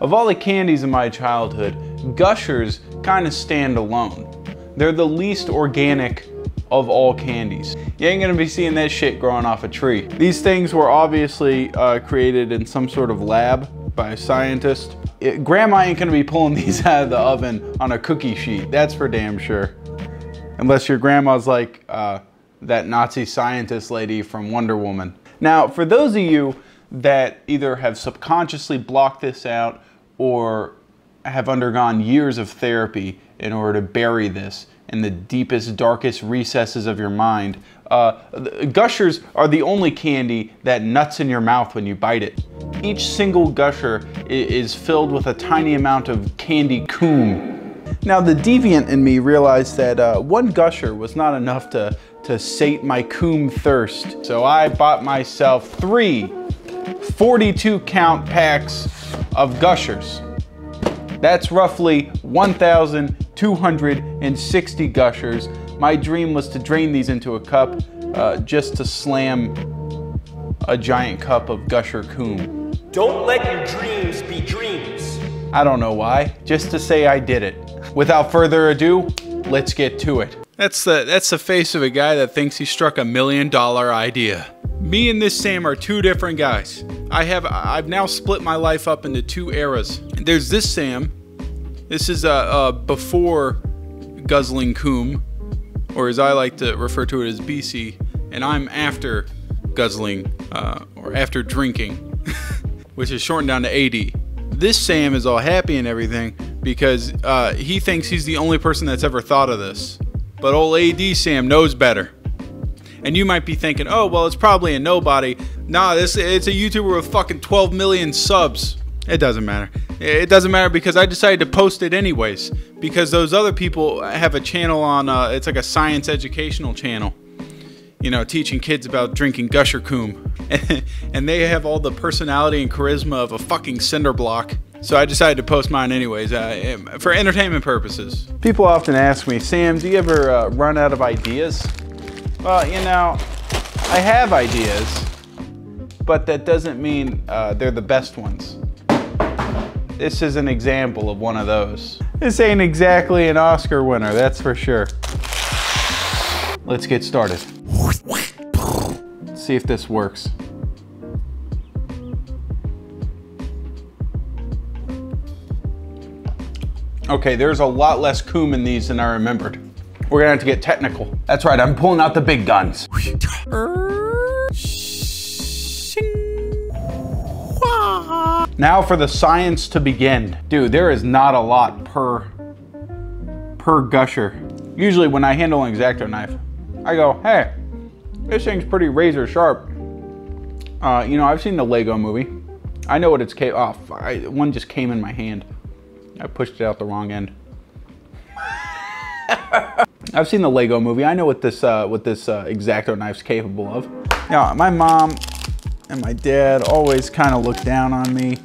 Of all the candies in my childhood, Gushers kind of stand alone. They're the least organic of all candies. You ain't gonna be seeing that shit growing off a tree. These things were obviously created in some sort of lab by a scientist. Grandma ain't gonna be pulling these out of the oven on a cookie sheet, that's for damn sure. Unless your grandma's like that Nazi scientist lady from Wonder Woman. Now, for those of you that either have subconsciously blocked this out or have undergone years of therapy in order to bury this in the deepest, darkest recesses of your mind, Gushers are the only candy that nuts in your mouth when you bite it. Each single Gusher is filled with a tiny amount of candy Coom. Now, the deviant in me realized that one Gusher was not enough to sate my Coom thirst. So I bought myself 3 42-count packs of Gushers. That's roughly 1,260 Gushers. My dream was to drain these into a cup just to slam a giant cup of Gusher Coom. Don't let your dreams be dreams. I don't know why, just to say I did it. Without further ado, let's get to it. That's the face of a guy that thinks he struck $1 million idea. Me and this Sam are 2 different guys. I've now split my life up into 2 eras. There's this Sam. This is before guzzling Coom, or as I like to refer to it as BC, and I'm after guzzling or after drinking, which is shortened down to AD. This Sam is all happy and everything because he thinks he's the only person that's ever thought of this. But old AD Sam knows better. And you might be thinking, oh, well, it's probably a nobody. Nah, it's a YouTuber with fucking 12 million subs. It doesn't matter. It doesn't matter because I decided to post it anyways. Because those other people have a channel on, it's like a science educational channel. You know, teaching kids about drinking Gusher Coom. And they have all the personality and charisma of a fucking cinder block. So I decided to post mine anyways, for entertainment purposes. People often ask me, Sam, do you ever run out of ideas? Well, you know, I have ideas, but that doesn't mean they're the best ones. This is an example of one of those. This ain't exactly an Oscar winner, that's for sure. Let's get started. Let's see if this works. Okay, there's a lot less Coom in these than I remembered. We're gonna have to get technical. That's right, I'm pulling out the big guns. Now for the science to begin. Dude, there is not a lot per Gusher. Usually when I handle an X-Acto knife, I go, hey, this thing's pretty razor sharp. You know, I've seen the Lego movie. I know what it's capable of. One just came in my hand. I pushed it out the wrong end. I've seen the Lego movie. I know what this X-Acto knife's capable of. Now, my mom and my dad always kind of look down on me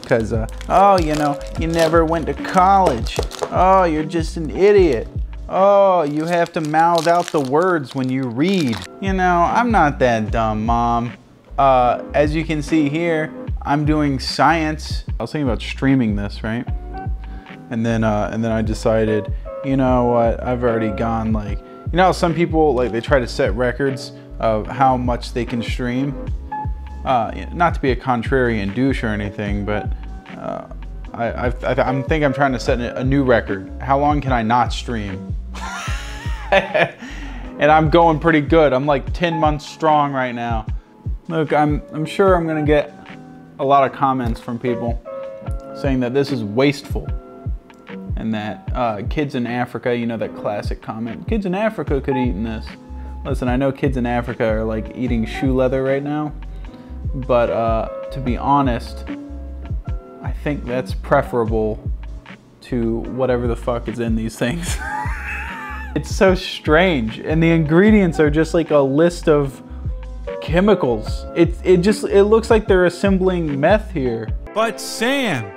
because, oh, you know, you never went to college. Oh, you're just an idiot. Oh, you have to mouth out the words when you read. You know, I'm not that dumb, Mom. As you can see here, I'm doing science. I was thinking about streaming this, right? And then I decided, you know what, I've already gone like, you know how some people, like, they try to set records of how much they can stream? Not to be a contrarian douche or anything, but I think I'm trying to set a new record. How long can I not stream? And I'm going pretty good. I'm like 10 months strong right now. Look, I'm sure I'm gonna get a lot of comments from people saying that this is wasteful. And that kids in Africa, you know that classic comment, kids in Africa could eat in this. Listen, I know kids in Africa are like eating shoe leather right now, but to be honest, I think that's preferable to whatever the fuck is in these things. It's so strange, and the ingredients are just like a list of chemicals. It looks like they're assembling meth here. But Sam,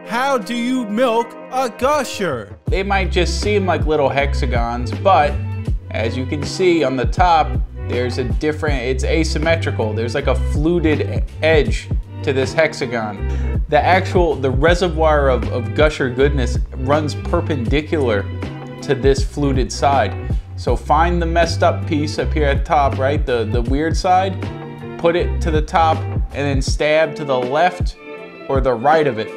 how do you milk a Gusher? They might just seem like little hexagons, but as you can see on the top, there's a different, it's asymmetrical. There's like a fluted edge to this hexagon. The reservoir of gusher goodness runs perpendicular to this fluted side. So find the messed up piece up here at the top, right? The weird side, put it to the top, and then stab to the left or the right of it,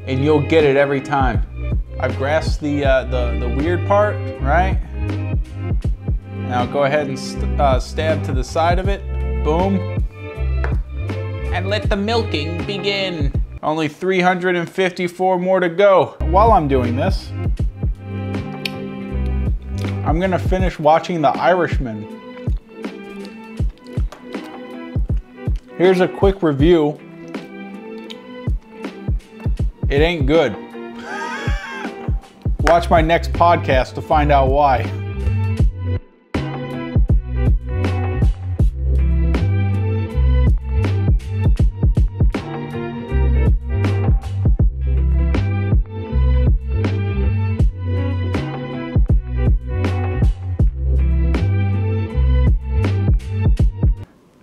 and you'll get it every time. I've grasped the weird part, right? Now go ahead and stab to the side of it, boom. And let the milking begin. Only 354 more to go. While I'm doing this, I'm gonna finish watching The Irishman. Here's a quick review. It ain't good. Watch my next podcast to find out why.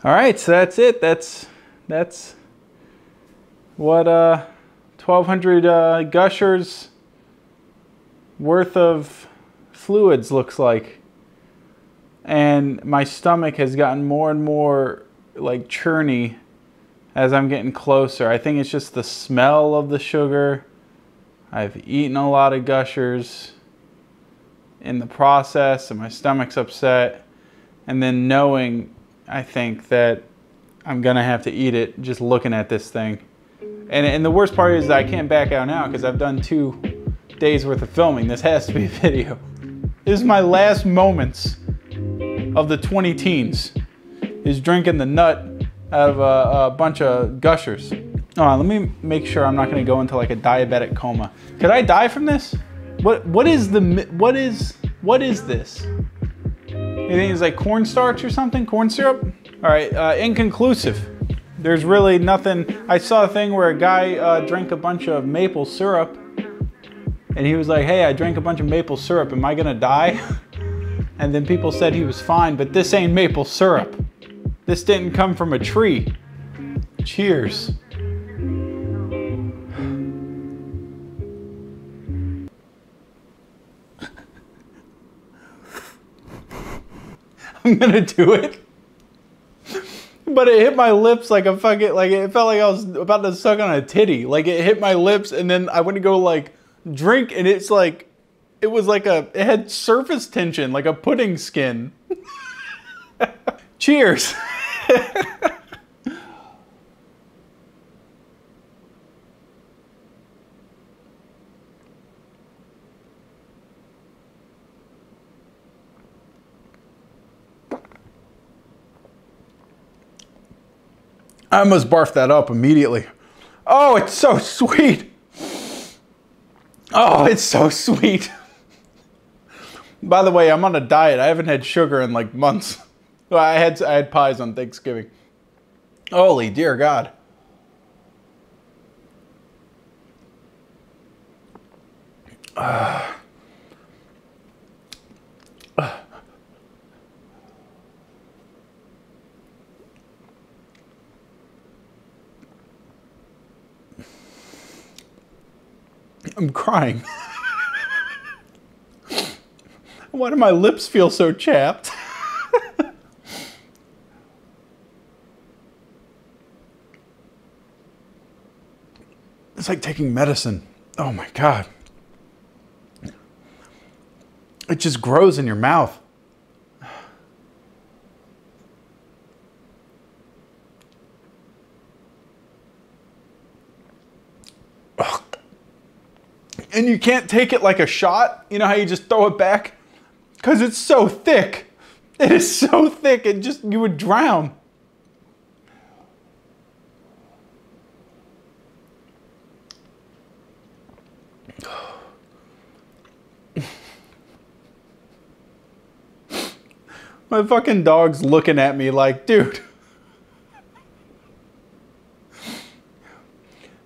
All right, so that's it. That's what 1,200 Gushers worth of fluids looks like. And my stomach has gotten more and more like churny as I'm getting closer. I think it's just the smell of the sugar. I've eaten a lot of Gushers in the process, and my stomach's upset. And then knowing, I think, that I'm gonna have to eat it just looking at this thing. And the worst part is that I can't back out now because I've done 2 days worth of filming. This has to be a video. This is my last moments of the 20 teens, is drinking the nut out of a bunch of Gushers. Let me make sure I'm not gonna go into like a diabetic coma. Could I die from this? What is this? You think it's like cornstarch or something? Corn syrup? All right, inconclusive. There's really nothing. I saw a thing where a guy drank a bunch of maple syrup, and he was like, hey, I drank a bunch of maple syrup, am I gonna die? And then people said he was fine, but this ain't maple syrup. This didn't come from a tree. Cheers. I'm gonna do it. But it hit my lips like a fucking, like it felt like I was about to suck on a titty. Like it hit my lips, and then I went to go like drink, and it's like, it was like it had surface tension, like a pudding skin. Cheers. I almost barfed that up immediately. Oh, it's so sweet. Oh, it's so sweet. By the way, I'm on a diet. I haven't had sugar in like months. Well, I had pies on Thanksgiving. Holy dear God. I'm crying. Why do my lips feel so chapped? It's like taking medicine. Oh my God. It just grows in your mouth. Ugh. And you can't take it like a shot. You know how you just throw it back? Because it's so thick. It is so thick, you would drown. My fucking dog's looking at me like, dude,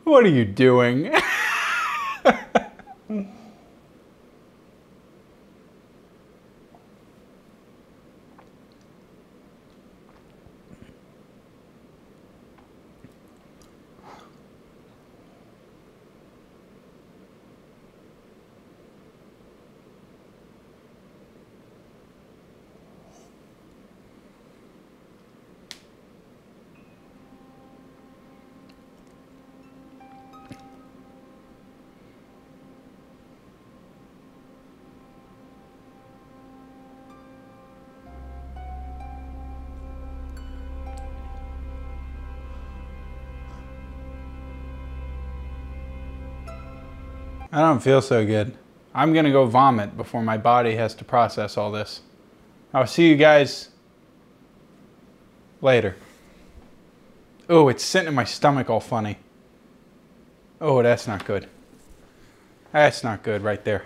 what are you doing? I don't feel so good. I'm gonna go vomit before my body has to process all this. I'll see you guys later. Oh, it's sitting in my stomach all funny. Oh, that's not good. That's not good right there.